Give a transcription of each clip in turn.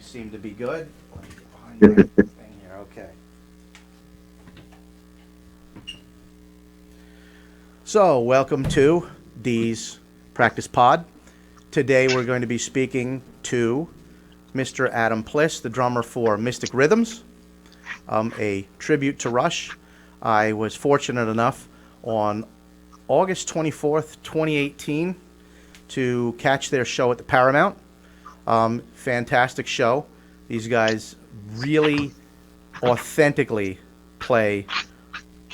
seem to be good. Let me get behind my thing here. Okay. So, welcome to Dee's Practice Pod. Today we're going to be speaking to Mr. Adam Pliss, the drummer for Mystic Rhythms, a tribute to Rush. I was fortunate enough on August 24th, 2018 to catch their show at the Paramount. Fantastic show. These guys really authentically play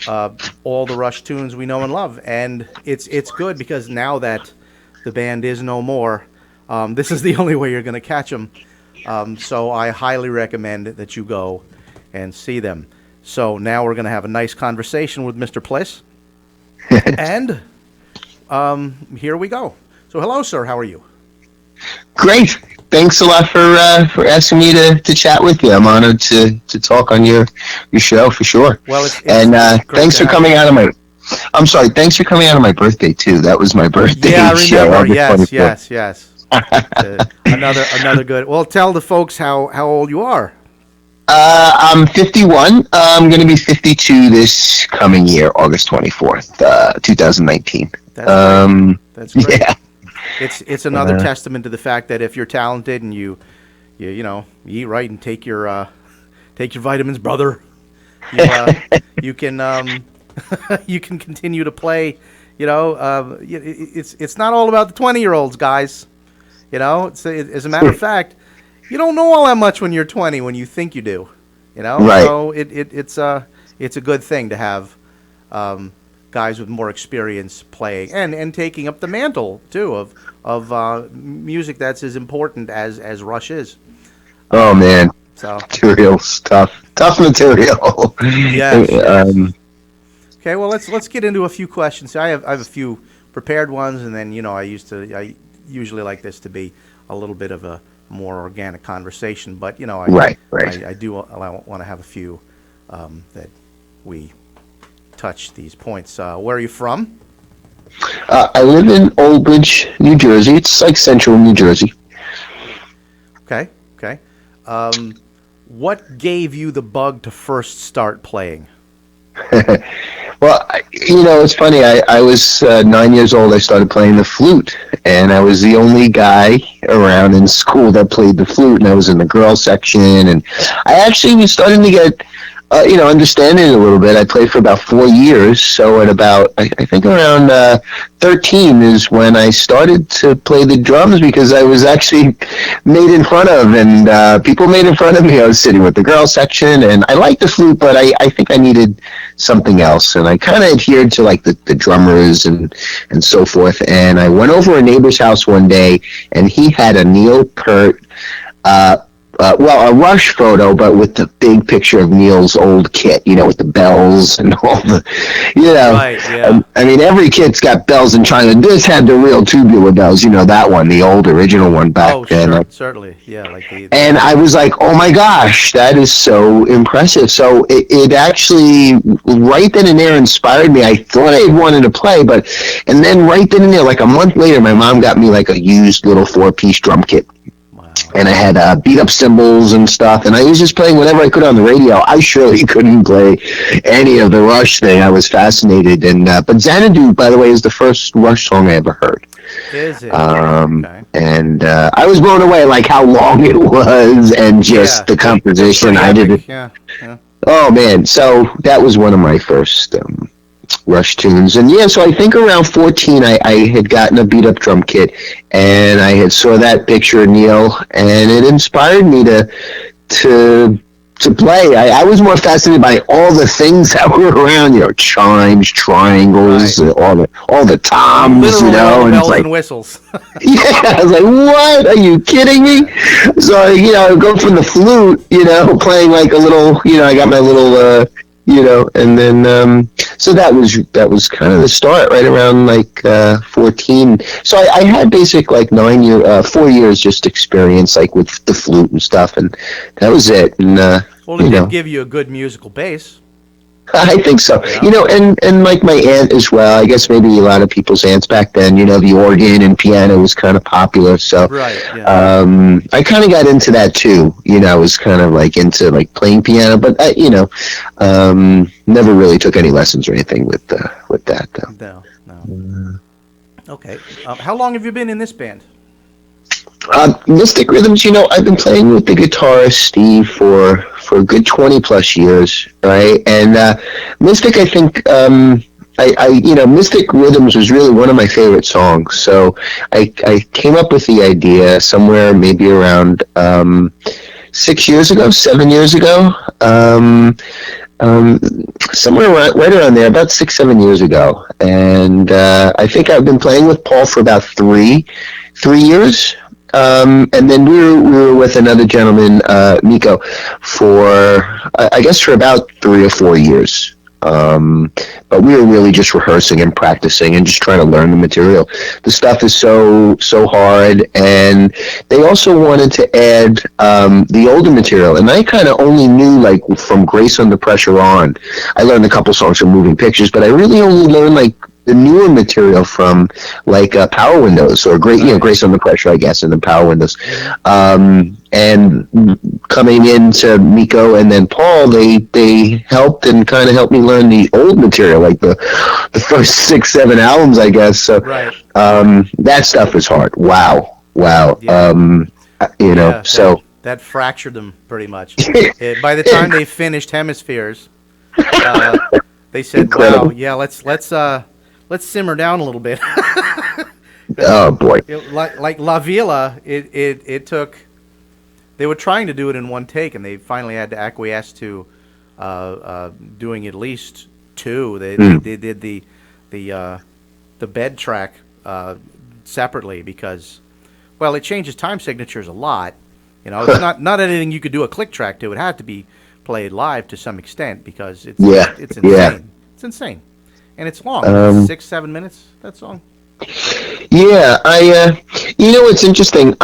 all the Rush tunes we know and love, and it's good because now that the band is no more, this is the only way you're going to catch them. So I highly recommend that you go and see them. So now we're going to have a nice conversation with Mr. Pliss, and here we go. So hello, sir. How are you? Great. Thanks a lot for asking me to chat with you. I'm honored to talk on your show for sure. Well, it's thanks for coming out of my. I'm sorry. Thanks for coming out of my birthday too. That was my birthday. Yeah, I remember. Show, Yes. Another good. Well, tell the folks how old you are. I'm 51. I'm going to be 52 this coming year, August 24th, 2019. That's great. Yeah. It's another testament to the fact that if you're talented and you eat right and take your vitamins, brother, you can you can continue to play. It's not all about the 20-year-olds, guys. As a matter of fact, you don't know all that much when you're 20 when you think you do. Right. So it's a good thing to have guys with more experience playing and taking up the mantle too of music that's as important as Rush is. Oh man, so material's tough material. Yeah. Okay, well let's get into a few questions. I have a few prepared ones, and then I usually like this to be a little bit of a more organic conversation, but right. I do want to have a few that we touch these points. Where are you from? I live in Old Bridge, New Jersey. It's like central New Jersey. Okay. What gave you the bug to first start playing? Well, it's funny. I was 9 years old. I started playing the flute, and I was the only guy around in school that played the flute, and I was in the girls section, and I actually was starting to get understand it a little bit. I played for about 4 years, so at about, I think around 13 is when I started to play the drums, because I was actually made in fun of, and people made in fun of me. I was sitting with the girls section, and I liked the flute, but I think I needed something else, and I kind of adhered to like the drummers and so forth, and I went over a neighbor's house one day, and he had a Neil Peart a Rush photo, but with the big picture of Neil's old kit, with the bells and all the, Right, yeah. I mean, every kit's got bells in China. This had the real tubular bells, that one, the old original one back then. Sure, certainly, yeah. And I was like, oh my gosh, that is so impressive. So it actually, right then and there, inspired me. I thought I wanted to play, and then right then and there, like a month later, my mom got me like a used little 4-piece drum kit. And I had beat-up cymbals and stuff, and I was just playing whatever I could on the radio. I surely couldn't play any of the Rush thing. I was fascinated. But Xanadu, by the way, is the first Rush song I ever heard. Is it? Okay. And I was blown away, like how long it was, and just the composition. I did it. Yeah. Oh man! So that was one of my first Rush tunes, and so I think around 14 I had gotten a beat up drum kit, and I had saw that picture of Neil, and it inspired me to play. I was more fascinated by all the things that were around, chimes, triangles, right. all the toms, literally all the bells and and whistles. Yeah, I was like, what? Are you kidding me? So I would go from the flute, playing like a little, I got my little and then so that was kind of the start, right around like 14. So I had basic like 4 years just experience like with the flute and stuff, and that was it. And well, it did give you a good musical base. I think so. You You know? know, and like my aunt as well. I guess maybe a lot of people's aunts back then. You know, the organ and piano was kind of popular. So, Right. Yeah. I kind of got into that too. You know, I was kind of like into like playing piano, but you know, never really took any lessons or anything with that though. No. No. Okay. How long have you been in this band? Mystic Rhythms, you know, I've been playing with the guitarist Steve for a good 20 plus years, right? And Mystic, I think, you know, Mystic Rhythms was really one of my favorite songs. So I came up with the idea somewhere maybe around 6 years ago, 7 years ago. Um, Somewhere right around there, about 6, 7 years ago, and I think I've been playing with Paul for about three years, and then we were with another gentleman, Miko, for I guess for about 3 or 4 years. But we were really just rehearsing and practicing and just trying to learn the material. The stuff is so hard, and they also wanted to add the older material, and I kind of only knew like from Grace Under Pressure on. I learned a couple songs from Moving Pictures, but I really only learned like the newer material from like Power Windows or Great, you know, Grace Under Pressure, I guess, and then Power Windows. And coming into Miko and then Paul, they helped and kind of helped me learn the old material, like the first 6, 7 albums, I guess. So Right. that stuff is hard. Wow. Yeah. You know, Yeah, so that fractured them pretty much. By the time they finished Hemispheres, they said, Incredible. "Wow, yeah, let's simmer down a little bit." Oh boy. Like La Villa, it took. They were trying to do it in one take, and they finally had to acquiesce to doing at least two. They did the bed track separately because, well, it changes time signatures a lot. You know, it's not anything you could do a click track to. It had to be played live to some extent because it's insane. Yeah. It's insane, and it's long. 6, 7 minutes. That song. Yeah, you know, it's interesting.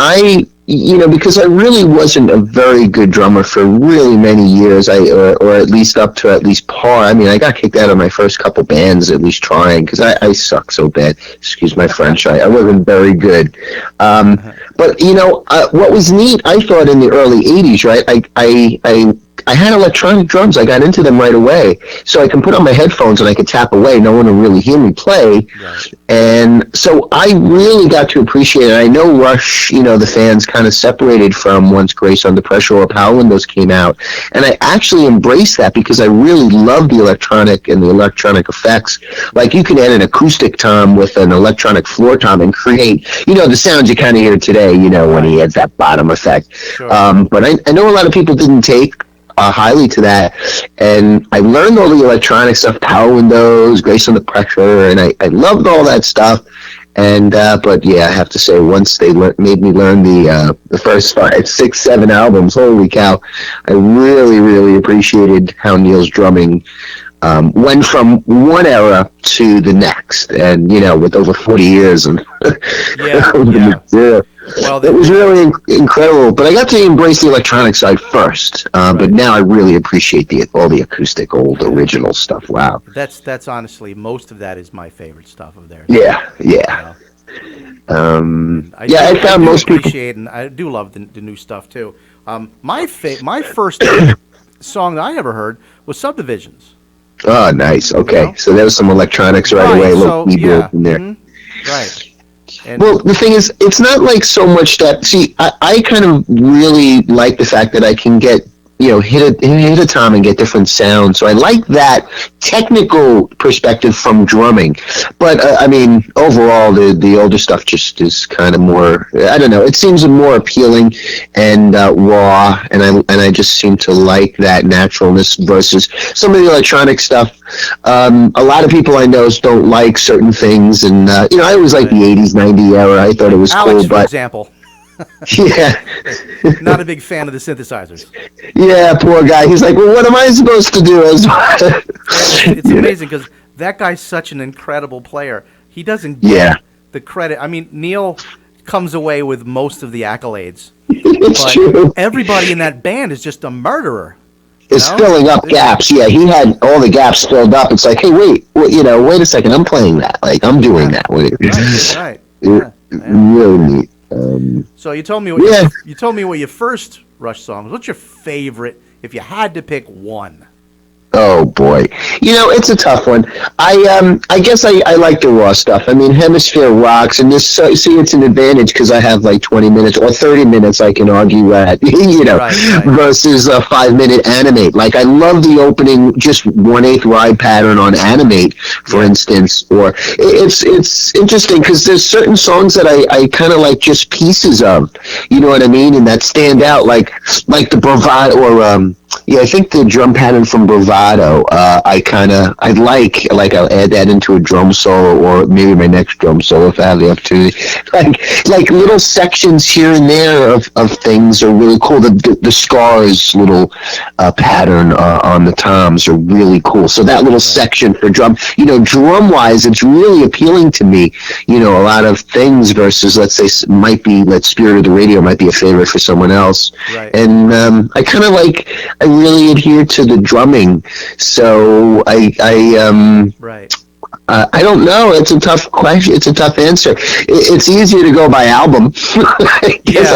You know, because I really wasn't a very good drummer for really many years. Or at least up to at least par. I mean, I got kicked out of my first couple bands, at least trying, because I suck so bad. Excuse my French. I wasn't very good. But you know, what was neat, I thought in the early '80s, right? I had electronic drums. I got into them right away, so I can put on my headphones and I could tap away. No one will really hear me play, Right. and so I really got to appreciate it. I know Rush, you know, the fans kind of separated from once Grace Under Pressure or Power Windows came out, and I actually embraced that because I really love the electronic and the electronic effects. Like you can add an acoustic tom with an electronic floor tom and create, you know, the sounds you kind of hear today. You know, when he adds that bottom effect. Sure. But I know a lot of people didn't take highly to that, and I learned all the electronic stuff, Power Windows, Grace Under Pressure, and I loved all that stuff. And but yeah, I have to say, once they made me learn the first 5, 6, 7 albums, holy cow! I really appreciated how Neil's drumming went from one era to the next, and you know, with over 40 years and Yeah. Well, it was really incredible. But I got to embrace the electronic side first. But now I really appreciate all the acoustic, old, original stuff. Wow. that's honestly, most of that is my favorite stuff of theirs. Yeah. You know? I found most people. Appreciate, and I do love the new stuff too. My first song that I ever heard was Subdivisions. Oh, nice. Okay, You know? so there was some electronics right away, a little keyboard in there. Right. And Well, the thing is, it's not like so much that. See, I kind of really like the fact that I can get, you know, hit a tom and get different sounds. So I like that technical perspective from drumming. But I mean, overall, the older stuff just is kind of more. I don't know. It seems more appealing and raw, and I just seem to like that naturalness versus some of the electronic stuff. A lot of people I know don't like certain things, and you know, I always like the '80s, '90s era. I thought it was Alex, cool, for but example, yeah. not a big fan of the synthesizers. Yeah, poor guy. He's like, well, what am I supposed to do? It's amazing because that guy's such an incredible player. He doesn't get the credit. I mean, Neil comes away with most of the accolades, It's but true. everybody in that band is just a murderer. is filling up gaps. Yeah, he had all the gaps filled up. It's like, hey, wait, wait a second, I'm playing that. Like, I'm doing that. Right. Yeah. Really neat. So you told me what your first Rush song was. What's your favorite if you had to pick one? Oh boy, it's a tough one. I guess I like the raw stuff. I mean, Hemisphere rocks, and this see it's an advantage because I have like 20 minutes or 30 minutes. I can argue that Right. versus a 5-minute animate. Like I love the opening, just 1/8 ride pattern on animate, for instance. Or it's interesting because there's certain songs that I kind of like just pieces of. You know what I mean? And that stand out like the Bravado or I think the drum pattern from Bravado, I'd like I'll add that into a drum solo or maybe my next drum solo if I have the opportunity. Like little sections here and there of things are really cool. The Scars little pattern on the toms are really cool. So that little section for drum, drum wise, it's really appealing to me. A lot of things versus let's say Spirit of the Radio might be a favorite for someone else. Right. And I really adhere to the drumming, so I don't know. It's a tough question. It's a tough answer. It's easier to go by album. It is.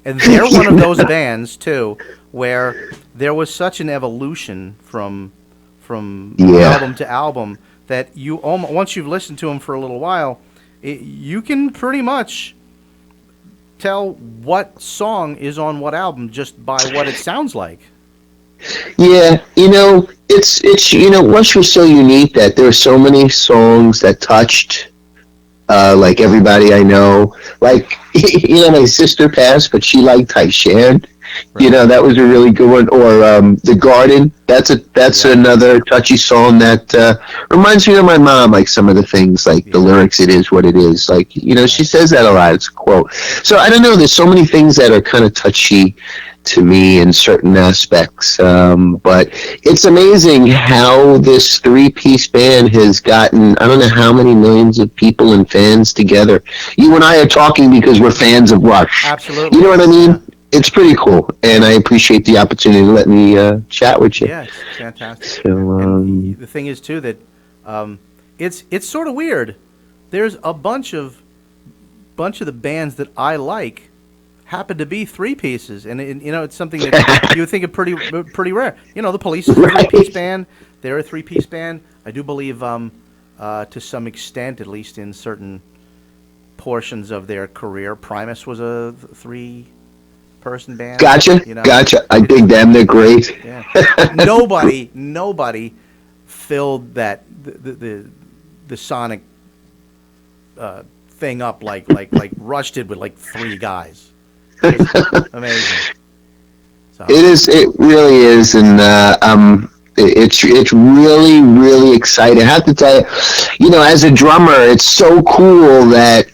And they're one of those bands too, where there was such an evolution from album to album that you once you've listened to them for a little while, you can pretty much tell what song is on what album just by what it sounds like. Yeah, it's Rush was so unique that there are so many songs that touched like everybody I know. Like my sister passed, but she liked Taishan. Right. That was a really good one. Or The Garden. That's another touchy song that reminds me of my mom. Like some of the things, like the lyrics, "It is what it is." Like she says that a lot. It's a quote. So I don't know. There's so many things that are kind of touchy to me in certain aspects. But it's amazing how this 3-piece band has gotten, I don't know how many millions of people and fans together. You and I are talking because we're fans of Rush. Absolutely. You know what I mean? Yeah. It's pretty cool, and I appreciate the opportunity to let me chat with you. Yeah, it's fantastic. So, and the thing is, too, that it's sort of weird. There's a bunch of the bands that I like happen to be 3 pieces, and it's something that you would think of pretty rare. The Police is a 3-piece band. They're a 3-piece band. I do believe, to some extent, at least in certain portions of their career, Primus was a 3-person band. Gotcha. I dig them. They're great. Yeah. Nobody filled that the sonic thing up like Rush did with like 3 guys. Amazing. So. It really is, and it's really, really exciting. I have to tell you, as a drummer, it's so cool that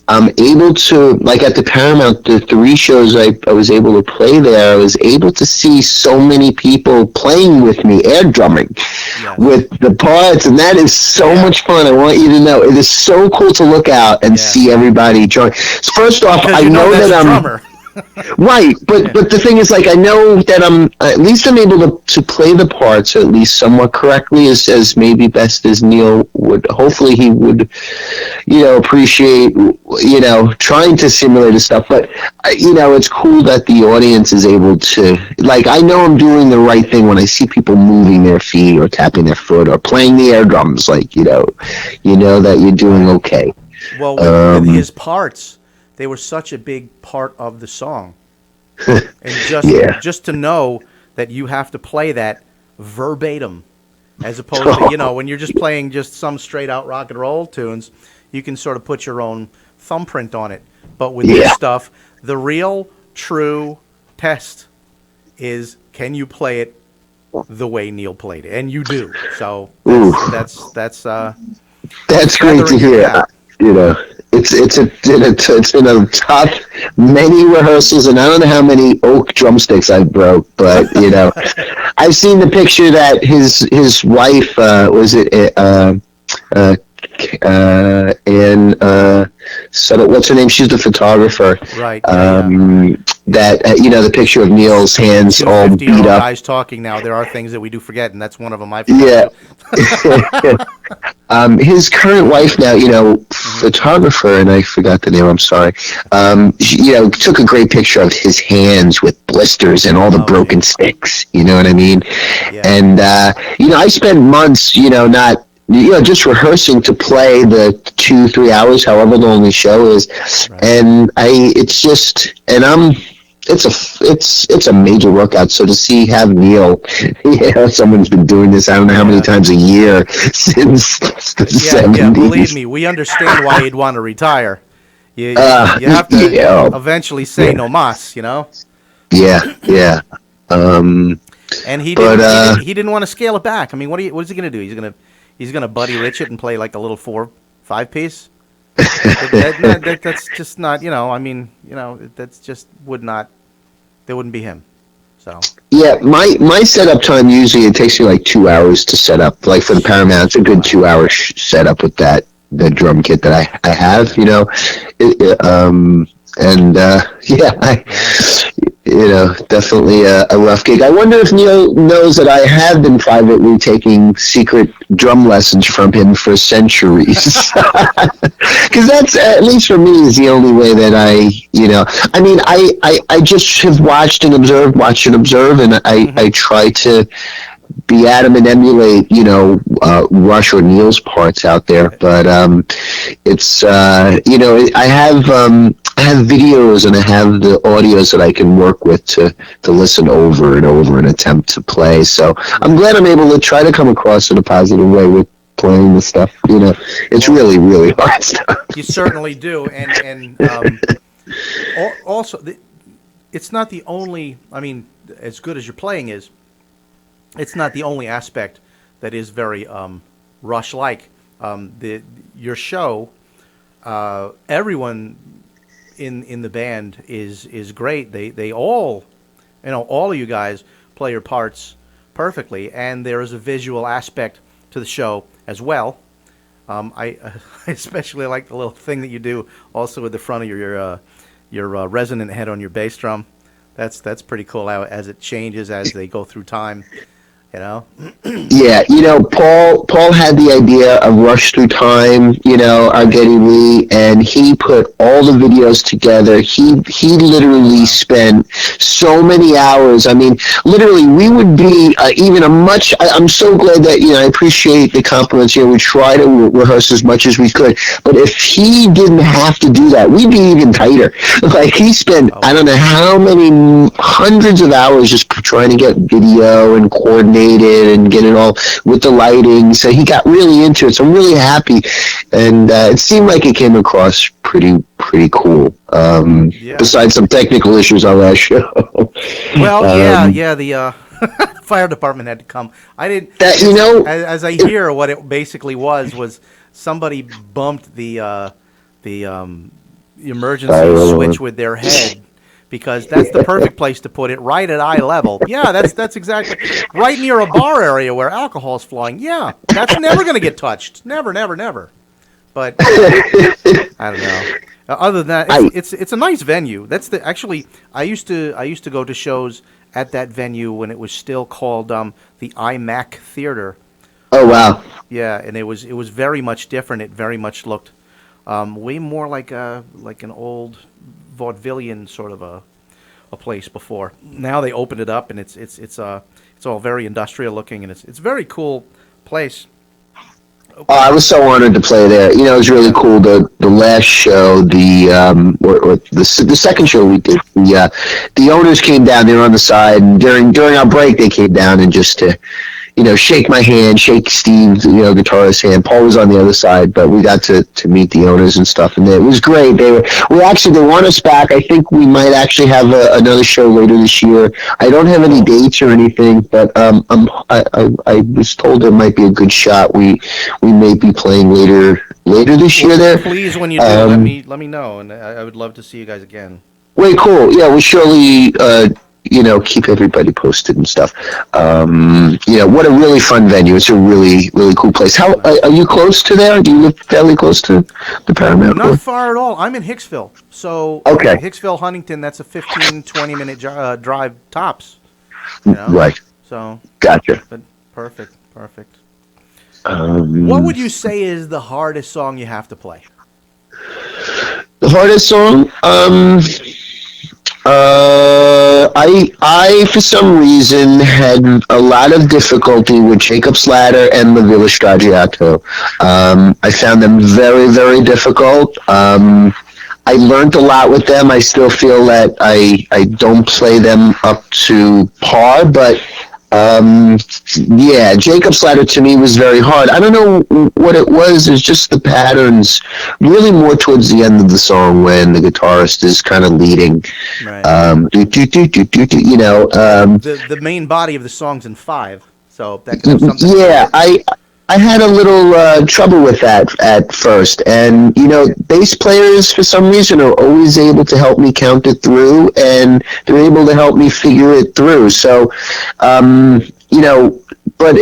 I'm able to, like at the Paramount, the 3 shows I was able to play there, I was able to see so many people playing with me, air drumming with the parts, and that is so much fun. I want you to know, it is so cool to look out and see everybody join. So first off, because I know that I'm... drummer. Right, but the thing is, like, I know that at least I'm able to play the parts at least somewhat correctly, as maybe best as Neil would. Hopefully he would, appreciate, trying to simulate the stuff. But, it's cool that the audience is able to, like, I know I'm doing the right thing when I see people moving their feet or tapping their foot or playing the air drums, like, that you're doing okay. Well, with his parts, they were such a big part of the song. And just to know that you have to play that verbatim, as opposed to, when you're just playing just some straight out rock and roll tunes, you can sort of put your own thumbprint on it. But with this stuff, the real true test is, can you play it the way Neil played it? And you do. So that's great to hear. It's been a tough, many rehearsals, and I don't know how many oak drumsticks I broke, but I've seen the picture that his wife Ann what's her name? She's the photographer. Right. that the picture of Neil's hands Two all 50-year-old beat up. guys talking now. There are things that we do forget, and that's one of them. I Yeah. forgot too. His current wife now, photographer, and I forgot the name. I'm sorry. She, took a great picture of his hands with blisters and all the Oh, broken geez. sticks. You know what I mean? Yeah. And I spent months, not. Just rehearsing to play the 2-3 hours, however long the show is, Right. and it's a major workout. So to have Neil, someone's been doing this. I don't know how many Yeah. times a year since the Yeah. 70s. Yeah. Believe me, we understand why you'd want to retire. You have to Yeah, eventually say no mas, yeah. And he But didn't. He didn't want to scale it back. I mean, what is he going to do? He's gonna Buddy Rich it and play like a little 4-5 piece. That's just not. I mean, that's just would not. That wouldn't be him. So. yeah, my setup time usually it takes me like 2 hours to set up. Like for the Paramount, it's a good 2 hour setup with the drum kit that I have. And definitely a rough gig. I wonder if Neil knows that I have been privately taking secret drum lessons from him for centuries. Because that's, at least for me, is the only way that I mean, I just have watched and observed, and I try to be at him and emulate, Rush or Neil's parts out there. But it's I have videos and I have the audios that I can work with to listen over and over and attempt to play. So I'm glad I'm able to try to come across in a positive way with playing the stuff. It's really, really hard stuff. You certainly do, and also it's not the only. I mean, as good as your playing is, it's not the only aspect that is very Rush-like. Your show, everyone in the band is great. They all, all of you guys play your parts perfectly, and there is a visual aspect to the show as well. I especially like the little thing that you do also with the front of your resonant head on your bass drum. That's pretty cool as it changes as they go through time. Yeah, Paul had the idea of Rush Through Time, our Getty Lee, and he put all the videos together. He literally spent so many hours. I mean, literally, we would be I'm so glad that, I appreciate the compliments. We try to rehearse as much as we could. But if he didn't have to do that, we'd be even tighter. Like, he spent, I don't know how many hundreds of hours just trying to get video and coordinate and get it all with the lighting. So he got really into it. So I'm really happy, and it seemed like it came across pretty cool. Besides some technical issues on that show. Well, the fire department had to come. I didn't. As I hear, what it basically was somebody bumped the emergency switch with their head. Because that's the perfect place to put it, right at eye level. Yeah, that's exactly right near a bar area where alcohol is flowing. Yeah, that's never going to get touched. Never. But I don't know. Other than that, it's a nice venue. I used to go to shows at that venue when it was still called the IMAC Theater. Oh wow. Yeah, and it was very much different. It very much looked way more like an old vaudevillian sort of a place before. Now they opened it up, and it's all very industrial looking, and it's a very cool place. I was so honored to play there. It was really cool. The last show, the second show we did, the owners came down. They were on the side, and during our break, they came down and just to shake my hand, shake Steve's, guitarist's hand. Paul was on the other side, but we got to meet the owners and stuff, and it was great. They want us back. I think we might actually have another show later this year. I don't have any dates or anything, but I was told there might be a good shot. We may be playing later this year there. Please, when you do, let me know, and I would love to see you guys again. Way cool. Yeah, we'll surely keep everybody posted and stuff. What a really fun venue. It's a really, really cool place. How are you close to there? Do you live fairly close to the Paramount? Not far at all. I'm in Hicksville. So Okay. Hicksville, Huntington, that's a 15, 20-minute drive tops. Right. So Gotcha. but perfect. What would you say is the hardest song you have to play? The hardest song? I for some reason had a lot of difficulty with Jacob's Ladder and La Villa Stragiato. I found them very, very difficult. I learned a lot with them. I still feel that I don't play them up to par, but Jacob's Ladder to me was very hard. I don't know what it was. It's just the patterns, really more towards the end of the song when the guitarist is kind of leading. Right. The main body of the song's in 5, so that could have something. Yeah, I had a little trouble with that at first, and bass players for some reason are always able to help me count it through, and they're able to help me figure it through. So, but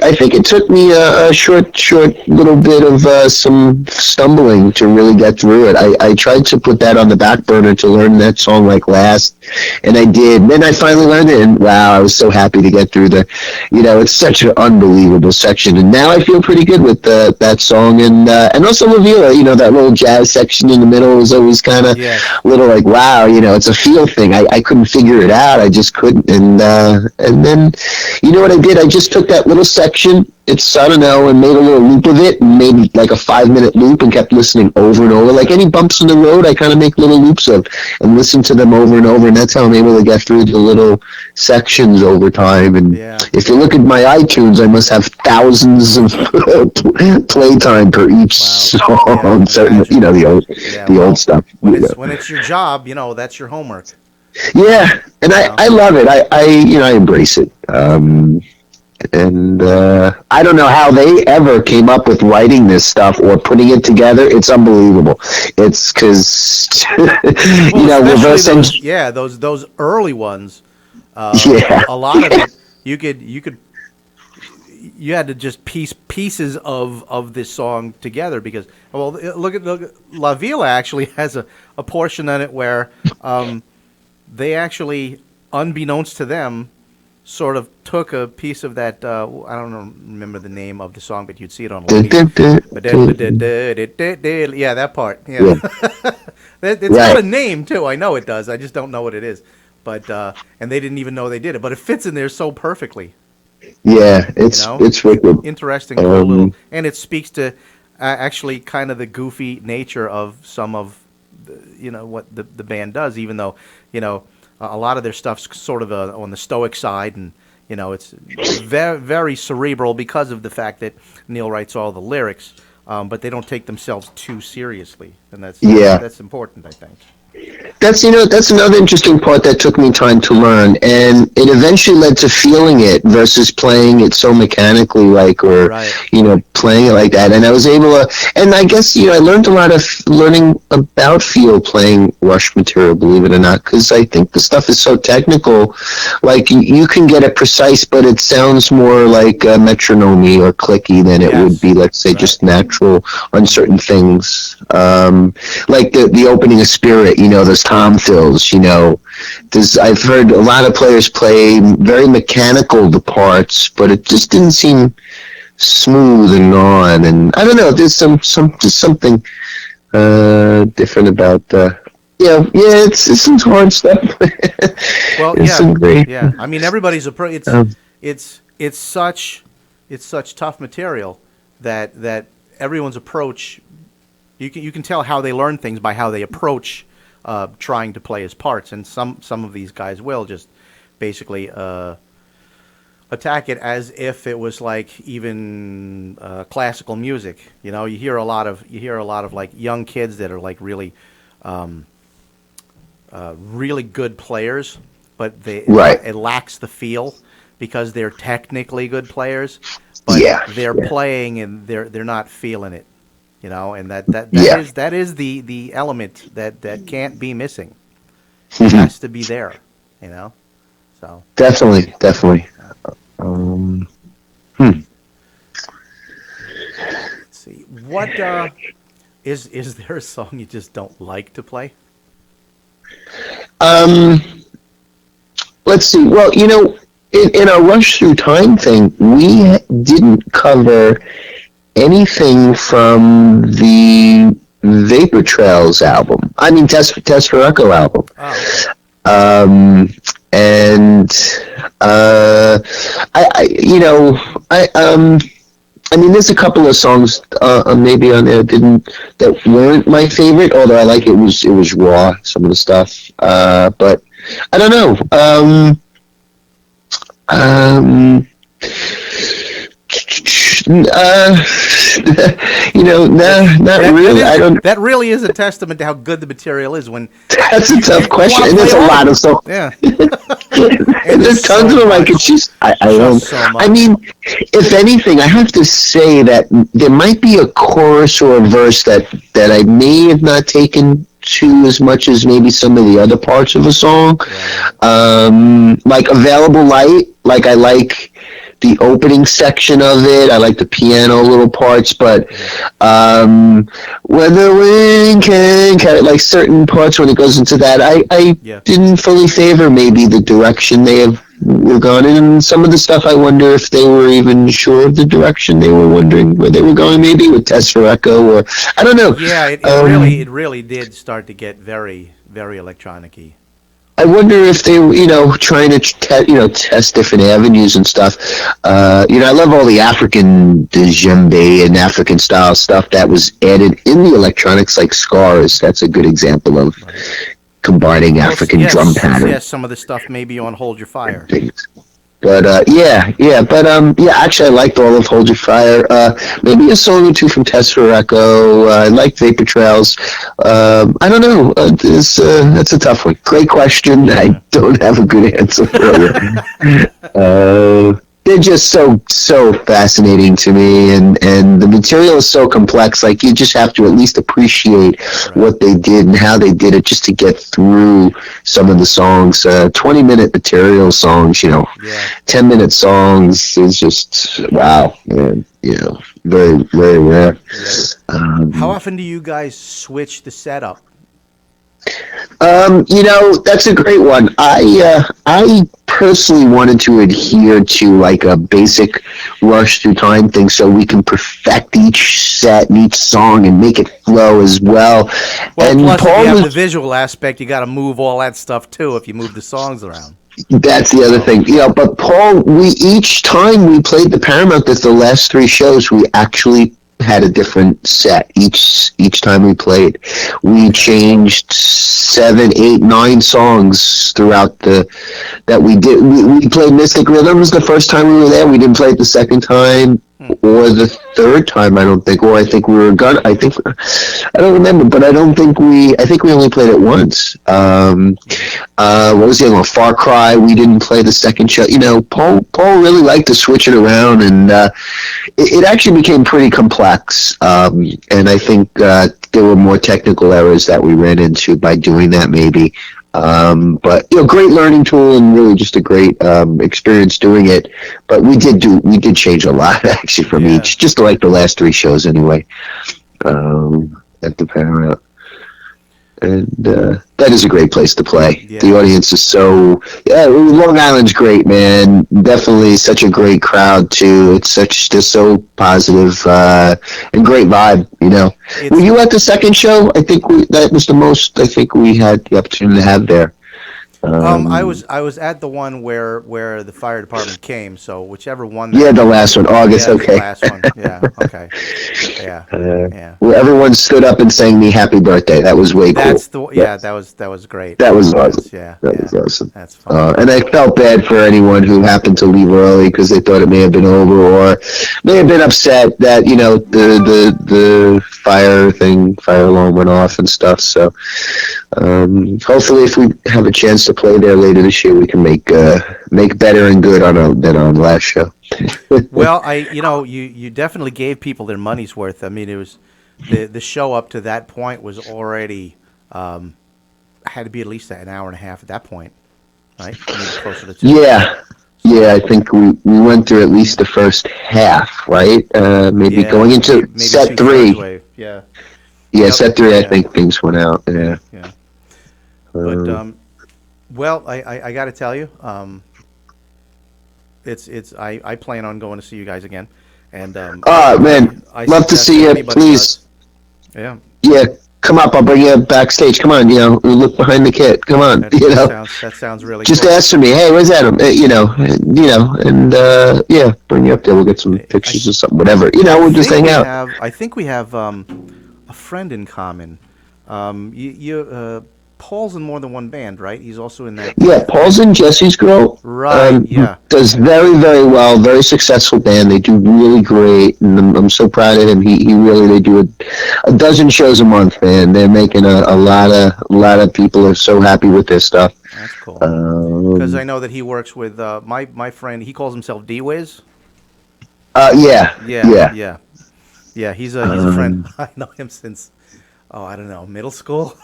I think it took me a short little bit of some stumbling to really get through it. I tried to put that on the back burner to learn that song like last, and I did. And then I finally learned it, and wow, I was so happy to get through it's such an unbelievable section. And now I feel pretty good with that song, and also La Villa, that little jazz section in the middle was always kind of little like, wow, it's a feel thing. I couldn't figure it out. I just couldn't. And then, what I did? I just took that little section, I don't know, and made a little loop of it, and made like a 5-minute loop, and kept listening over and over. Like any bumps in the road, I kind of make little loops of, and listen to them over and over, and that's how I'm able to get through the little sections over time. And if you look at my iTunes, I must have thousands of playtime per each song. So, the old stuff. When it's your job, that's your homework. Yeah, and I love it. I embrace it. And I don't know how they ever came up with writing this stuff or putting it together. It's unbelievable. It's because reverse engineering. Those early ones. A lot of it you had to just piece pieces of this song together because look at La Villa actually has a portion in it where they actually, unbeknownst to them, sort of took a piece of that. I don't remember the name of the song, but you'd see it on yeah, that part. Yeah. It's got a name too. I know it does. I just don't know what it is. But and they didn't even know they did it. But it fits in there so perfectly. Yeah, it's wicked. Interesting, little, and it speaks to actually kind of the goofy nature of some of what the band does. Even though a lot of their stuff's sort of on the stoic side, and it's very, very cerebral because of the fact that Neil writes all the lyrics, but they don't take themselves too seriously, and that's important, I think. That's another interesting part that took me time to learn, and it eventually led to feeling it versus playing it so mechanically, playing it like that. And I was able to, and I guess I learned a lot of learning about feel playing Rush material, believe it or not, because I think the stuff is so technical. Like you can get it precise, but it sounds more like metronome or clicky than it would be, let's say, just natural on certain things, like the opening of Spirit. Those tom fills, I've heard a lot of players play very mechanical the parts, but it just didn't seem smooth and on, and I don't know, there's something different about it's some hard stuff. Well, some great, I mean, everybody's approach. It's such tough material that everyone's approach. You can tell how they learn things by how they approach trying to play his parts, and some of these guys will just basically attack it as if it was like even classical music. You hear a lot of like young kids that are like really really good players, but it lacks the feel because they're technically good players, but they're playing and they're not feeling it. And that is the element that can't be missing. It has to be there. So Definitely, definitely. Um, hmm. let's see. What is there a song you just don't like to play? Um, let's see. Well, in our Rush Through Time thing, we didn't cover anything from the Vapor Trails album. I mean, Test for Echo album. Oh, okay. Um, and I, I, I mean, there's a couple of songs maybe on there that weren't my favorite. Although I like it was raw, some of the stuff. But I don't know. Um, uh, no, not really. I don't. That really is a testament to how good the material is when That's a tough you want question, to and play there's a all of lot them. of songs. Yeah, and There's tons of them I could choose. I just don't. so I much. mean, if anything, I have to say that there might be a chorus or a verse that I may have not taken to as much as maybe some of the other parts of a song. Right. Like Available Light, like I like the opening section of it. I like the piano little parts, but when the wind can carry, like certain parts when it goes into that, I Yeah. didn't fully favor maybe the direction they were gone in. And some of the stuff I wonder if they were even sure of the direction they were wondering where they were going, maybe with Test for Echo, or I don't know. Yeah, it really did start to get very, very electronic-y. I wonder if they were, trying to test different avenues and stuff. I love all the African djembe and African style stuff that was added in the electronics, like Scars. That's a good example of combining African drum patterns. Yes, some of the stuff maybe on Hold Your Fire. But actually, I liked all of Hold Your Fire. Maybe a song or two from Test for Echo. I like Vapor Trails. I don't know. That's a tough one. Great question. I don't have a good answer for you. They're just so fascinating to me, and the material is so complex. Like, you just have to at least appreciate what they did and how they did it just to get through some of the songs. 20-minute material songs, 10-minute songs is just wow, man. Very, very rare. How often do you guys switch the setup? That's a great one. I personally wanted to adhere to like a basic Rush Through Time thing, so we can perfect each set and each song and make it flow as well. Well, And plus if Paul you have was, the visual aspect, you got to move all that stuff too. If you move the songs around. that's the other thing. But Paul, each time we played the Paramount, that's the last three shows, we actually had a different set each time we played. We changed 7, 8, 9 songs throughout that we did. We played Mystic Rhythms the first time we were there. We didn't play it the second time or the third time, I don't think. Or I think we were gonna. I don't remember, but I think we only played it once. What was the other one? Far Cry. We didn't play the second show. Paul really liked to switch it around, and it actually became pretty complex. And I think there were more technical errors that we ran into by doing that, maybe. But great learning tool and really just a great experience doing it. But we did change a lot actually from each, just like the last three shows anyway. At the Paramount. And that is a great place to play. Yeah. The audience is Long Island's great, man. Definitely such a great crowd too. It's just so positive and great vibe. Were you at the second show? I think that was the most I think we had the opportunity to have there. I was at the one where the fire department came. So whichever one. The last one, August. Okay. The last one. Yeah. Okay. Yeah. Where everyone stood up and sang me happy birthday. That was way cool. That was great. That was awesome. That was awesome. That's fun. And I felt bad for anyone who happened to leave early because they thought it may have been over or may have been upset that the fire alarm went off and stuff. So hopefully, if we have a chance to play there later this year, we can make better and good than on the last show. Well, you definitely gave people their money's worth. I mean, it was the show up to that point was already had to be at least an hour and a half at that point. right? Maybe closer to 2. Yeah. Yeah, I think we went through at least the first half, right? Maybe Yeah, going into maybe set 2/3 three. wave. Yeah. Yeah, Yep. set three, I Yeah. think things went out. Yeah. Yeah. Yeah. But Um, well, I got to tell you, it's I plan on going to see you guys again, and man, I love to suggest see that you. anybody does. Please, Yeah. yeah, come up. I'll bring you backstage. Come on, look behind the kit. Come on, That sounds really just cool. ask for me. Hey, where's Adam? And yeah, bring you up there. We'll get some I pictures or something, whatever. We'll just hang out. I think we have a friend in common. Paul's in more than one band, right? He's also in that. Yeah, Paul's and Jesse's Girl. Right. Yeah. Does very, very well. Very successful band. They do really great, and I'm so proud of him. He really they do a dozen shows a month, man. They're making a lot of people are so happy with their stuff. That's cool. Because Um, I know that he works with my friend. He calls himself D-Wiz. yeah, Yeah. yeah. Yeah. Yeah. He's a friend. Um, I know him since I don't know, middle school.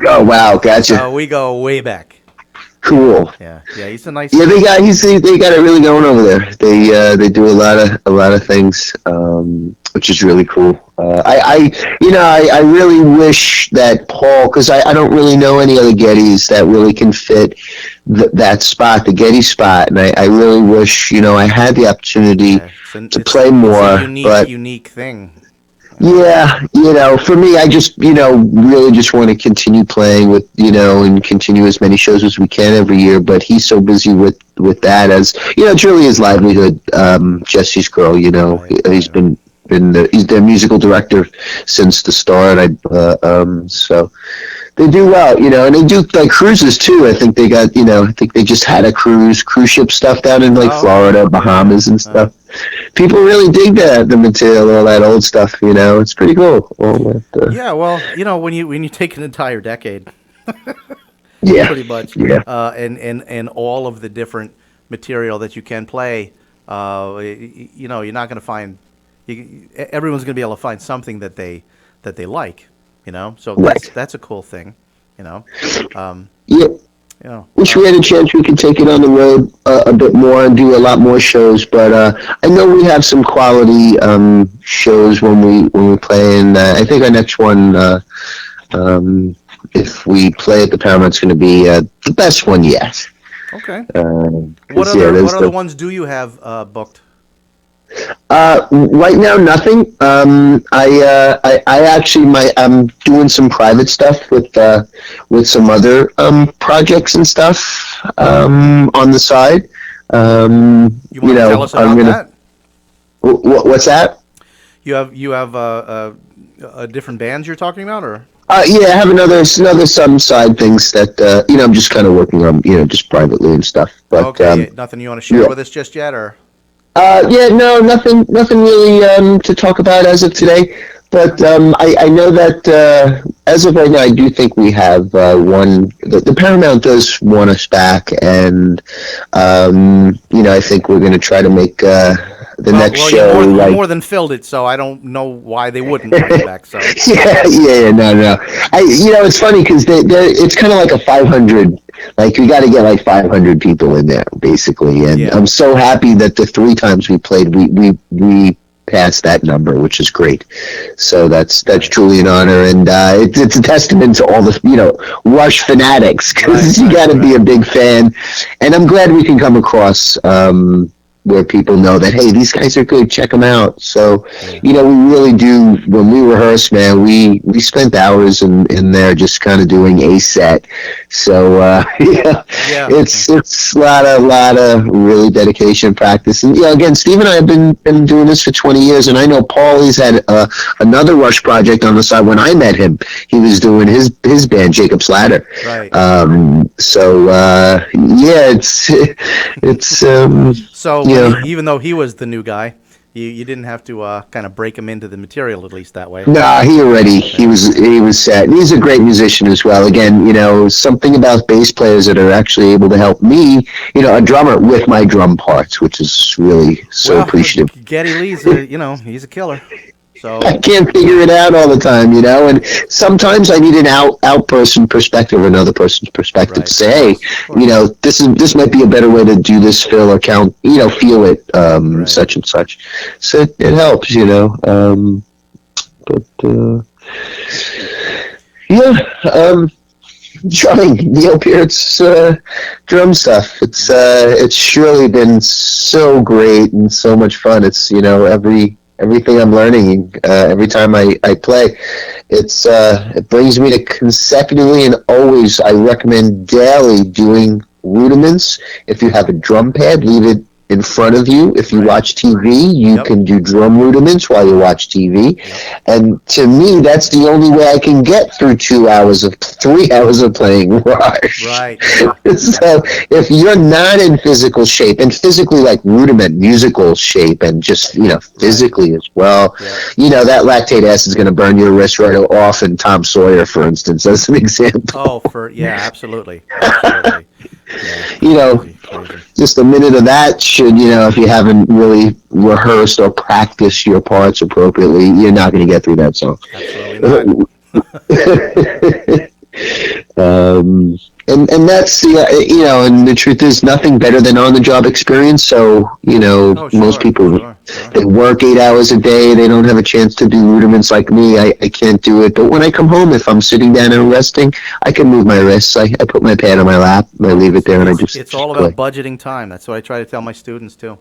oh wow, gotcha. We go way back. Cool. Yeah. Yeah. He's a nice. Yeah, they got it really going over there. They do a lot of things, which is really cool. I really wish that Paul, because I don't really know any other Gettys that really can fit that spot, the Getty spot, and I really wish I had the opportunity Yeah, to play more, it's a but. unique thing. Yeah, for me, I just, really just want to continue playing with, and continue as many shows as we can every year. But he's so busy with that as, it's really his livelihood. Jesse's Girl, Right. he's he's their musical director since the start. So they do well, and they do like cruises too. I think they got, I think they just had a cruise ship stuff down in like Oh, Florida, okay. Bahamas and stuff. People really dig the material, all that old stuff. It's pretty cool. All that, Yeah, well, when you take an entire decade, yeah, pretty much, yeah, and all of the different material that you can play, you're not going to find. Everyone's going to be able to find something that they like. So right. that's a cool thing. Um, Yeah. Wish we had a chance we could take it on the road a bit more and do a lot more shows, but I know we have some quality shows when we play, and I think our next one, if we play at the Paramount, is going to be the best one yet. Okay. 'Cause, What other ones do you have booked? Right now, nothing. I actually I'm doing some private stuff with some other projects and stuff on the side. You want to tell us about that? What's that? You have different bands you're talking about, or? Yeah, I have another some side things that I'm just kind of working on, just privately and stuff. But Okay, nothing you want to share with us just yet, or? Yeah, no, nothing really to talk about as of today. But I know that as of right now, I do think we have one. The Paramount does want us back, and I think we're going to try to make the next show. You more than filled it, so I don't know why they wouldn't bring it back. So no. It's funny because it's kind of like a 500. Like we got to get like 500 people in there, basically, and I'm so happy that the 3 times we played, we passed that number, which is great. So that's truly an honor, and it's a testament to all the Rush fanatics, because you got to be a big fan, and I'm glad we can come across where people know that, hey, these guys are good, check them out. So we really do. When we rehearse, man, we spent hours in there just kind of doing a set. So it's a lot of really dedication and practice. And again, Steve and I have been doing this for 20 years, and I know Paul, he's had another Rush project on the side. When I met him, he was doing his band, Jacob's Ladder. Right. It's so even though he was the new guy, you didn't have to kind of break him into the material, at least that way. Nah, he was set. He's a great musician as well. Again, something about bass players that are actually able to help me, a drummer, with my drum parts, which is really so appreciative. Geddy Lee's he's a killer. So I can't figure it out all the time, and sometimes I need an out person perspective, another person's perspective to right, say, of hey, course, of course. this might be a better way to do this, fill or count, feel it, Right. such and such. So it helps, but yeah, trying Neil Peart's drum stuff. It's surely been so great and so much fun. It's everything I'm learning every time I play. It brings me to consecutively and always. I recommend daily doing rudiments. If you have a drum pad, leave it in front of you. If you Right. watch TV, you Yep. can do drum rudiments while you watch TV. Yep. And to me, that's the only way I can get through 3 hours of playing Rush. Right. Yeah. So if you're not in physical shape, and physically like rudiment, musical shape, and just, physically as well, Yep. that lactate acid is going to burn your wrist right off. And Tom Sawyer, for instance, as an example. Oh, absolutely, absolutely. Yeah. You know, Crazy. just a minute of that should, if you haven't really rehearsed or practiced your parts appropriately, you're not going to get through that song. Absolutely not. And that's the and the truth is nothing better than on the job experience. So Oh, sure, most people sure. they work 8 hours a day. They don't have a chance to do rudiments like me. I can't do it. But when I come home, if I'm sitting down and resting, I can move my wrists. I put my pad on my lap. And I leave it there, and I just It's all play. about budgeting time. That's what I try to tell my students too.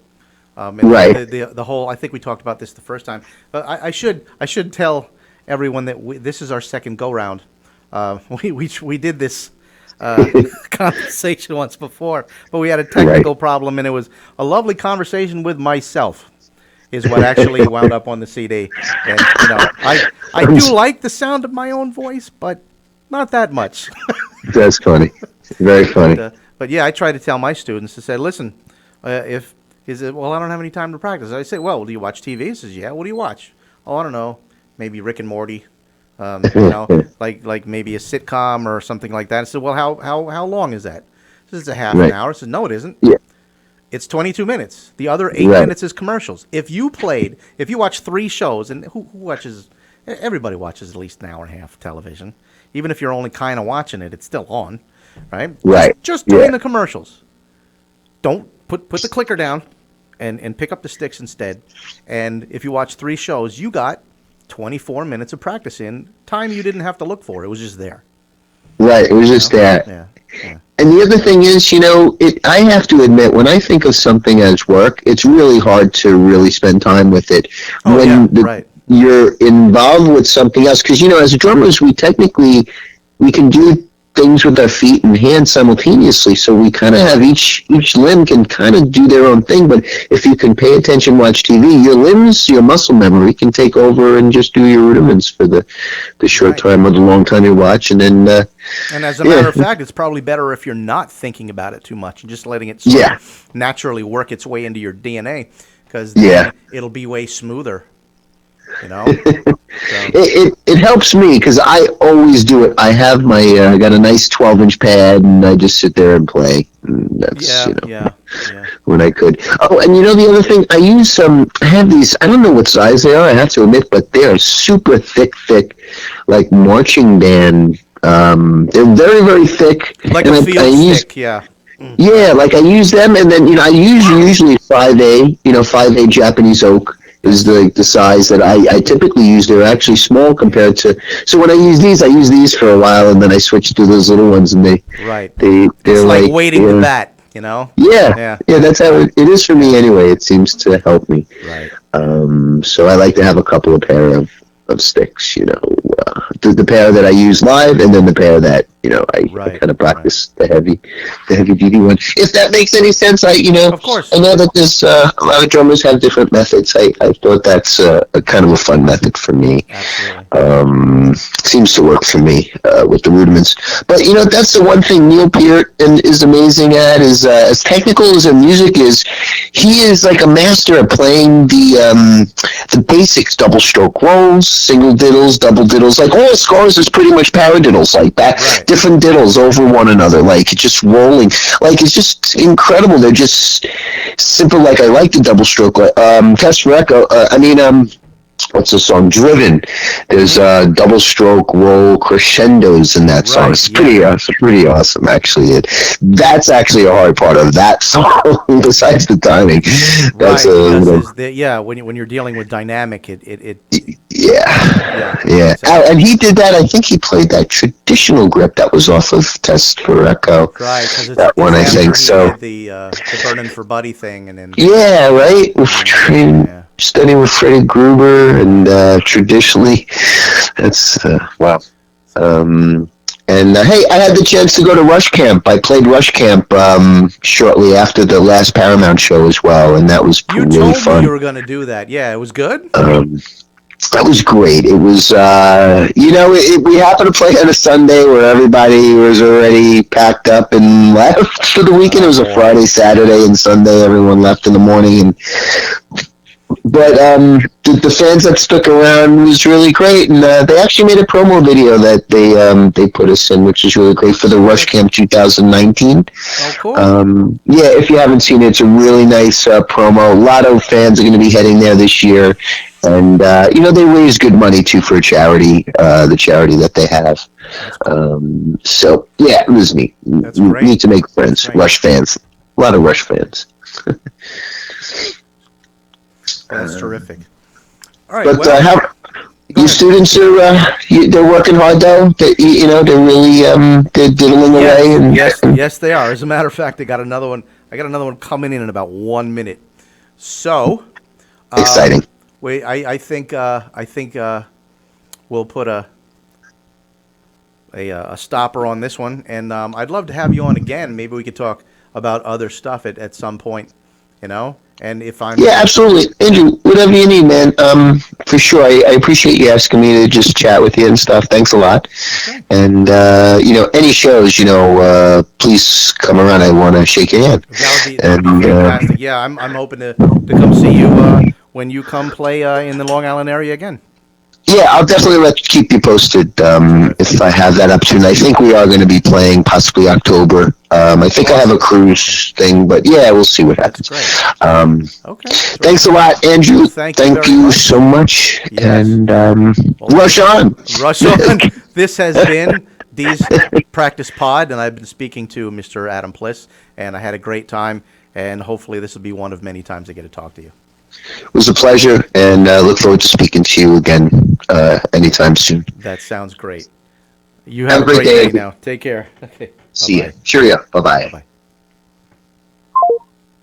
And Right. The whole. I think we talked about this the first time, but I should tell everyone that this is our second go round. We did this conversation once before, but we had a technical problem, and it was a lovely conversation with myself. Is what actually wound up on the CD, and I do like the sound of my own voice, but not that much. That's funny. Very funny. But yeah, I try to tell my students to say, listen, if he said, well, I don't have any time to practice. I say, well, do you watch TV? He says, yeah. What do you watch? Oh, I don't know, maybe Rick and Morty, like maybe a sitcom or something like that. I said, well, how long is that? He says, it's a half an hour. I said, no, it isn't. Yeah. It's 22 minutes. The other 8 minutes is commercials. If you watch 3 shows, and who watches? Everybody watches at least an hour and a half of television. Even if you're only kind of watching it, it's still on, right? Right. Just during the commercials. Don't put the clicker down and pick up the sticks instead. And if you watch 3 shows, you got 24 minutes of practice in time you didn't have to look for. It was just there. Right. It was just there. Yeah. And the other thing is, I have to admit, when I think of something as work, it's really hard to really spend time with it. You're involved with something else. Because, as drummers, we can do things with our feet and hands simultaneously. So we kind of have each limb can kind of do their own thing. But if you can pay attention, watch TV, your limbs, your muscle memory can take over and just do your rudiments for the short time or the long time you watch. And then... and as a matter of fact, it's probably better if you're not thinking about it too much and just letting it sort of naturally work its way into your DNA, because then it'll be way smoother. So. It helps me because I always do it. I have I got a nice 12-inch pad, and I just sit there and play. And that's when I could. Oh, and the other thing, I use I have these. I don't know what size they are. I have to admit, but they are super thick, like marching band. They're very, very thick. Like a field stick, yeah. Yeah, like I use them, and then I use usually 5A. 5A Japanese oak is the size that I typically use. They're actually small compared to. So when I use these for a while, and then I switch to those little ones, and they're it's like waiting to bat. Yeah, that's how it is for me anyway. It seems to help me. Right. So I like to have a couple of pair of sticks, the pair that I use live, and then the pair that I kind of practice the heavy duty one. If that makes any sense, of course. I know that there's a lot of drummers have different methods. I thought that's a kind of a fun method for me. Absolutely. Seems to work for me with the rudiments. But that's the one thing Neil Peart is amazing at, is as technical as their music is, he is like a master at playing the basics: double stroke rolls, single diddles, double diddles. Like all scores is pretty much paradiddles, like that. Different diddles over one another, like just rolling. Like it's just incredible. They're just simple. Like I like the double stroke. what's the song? Driven. There's double stroke roll crescendos in that song. Right, It's yeah. pretty awesome, actually. That's actually a hard part of that song. Besides the timing, that's Right, a because little. yeah, when you're dealing with dynamic, yeah, Yeah, yeah. exactly. And he did that. I think he played that traditional grip that was off of Test for Echo. Right, because That one, it's I after think he so. did the Burnin' for Buddy thing, and then Yeah, right. With yeah, studying with Freddie Gruber, and traditionally, yeah. that's wow. So Um, and hey, I had the chance to go to Rush Camp. I played Rush Camp shortly after the last Paramount show as well, and that was you really told me you fun. were going to do that. Yeah, it was good. Um, that was great. It was, we happened to play on a Sunday where everybody was already packed up and left for the weekend. It Oh was a boy. Friday, Saturday, and Sunday. Everyone left in the morning, and but the fans that stuck around was really great, and they actually made a promo video that they put us in, which is really great for the Oh, Rush Camp 2019. oh, cool. Yeah, if you haven't seen it, it's a really nice promo. A lot of fans are going to be heading there this year, and they raise good money too for a charity, the charity that they have. That's cool. So yeah, it was neat. That's Need great. to make That's friends, great. Rush fans, a lot of Rush fans. Well, that's terrific. All right. But Well, how go your ahead. students are they're working hard though. They're really they're diddling away Yes, and yes, yes, they are. As a matter of fact, I got another one. I got another one coming in about 1 minute. So, exciting. wait, I think we'll put a stopper on this one, and I'd love to have you on again. Maybe we could talk about other stuff at some point, And if I'm Yeah, absolutely, Andrew. Whatever you need, man. For sure. I appreciate you asking me to just chat with you and stuff. Thanks a lot. okay, And any shows, please come around. I want to shake your hand. that would be And fantastic. Yeah, I'm hoping to come see you when you come play in the Long Island area again. yeah, I'll definitely keep you posted Terrific. if I have that up soon. I think we are going to be playing possibly October. I think I have a Awesome. cruise thing, but yeah, we'll see what That's happens. great. Um, Okay. Thanks a Terrific. lot, Andrew. Well, thank you Thank very you much. so much. Yes. And Well, rush on. rush on. This has been D's Practice Pod, and I've been speaking to Mr. Adam Pliss, and I had a great time, and hopefully this will be one of many times I get to talk to you. It was a pleasure, and look forward to speaking to you again anytime soon. That sounds great. You Have have a a great great day, day Andrew. now. Take care. Okay. See Bye-bye. you. Cheerio. Bye-bye. Bye-bye.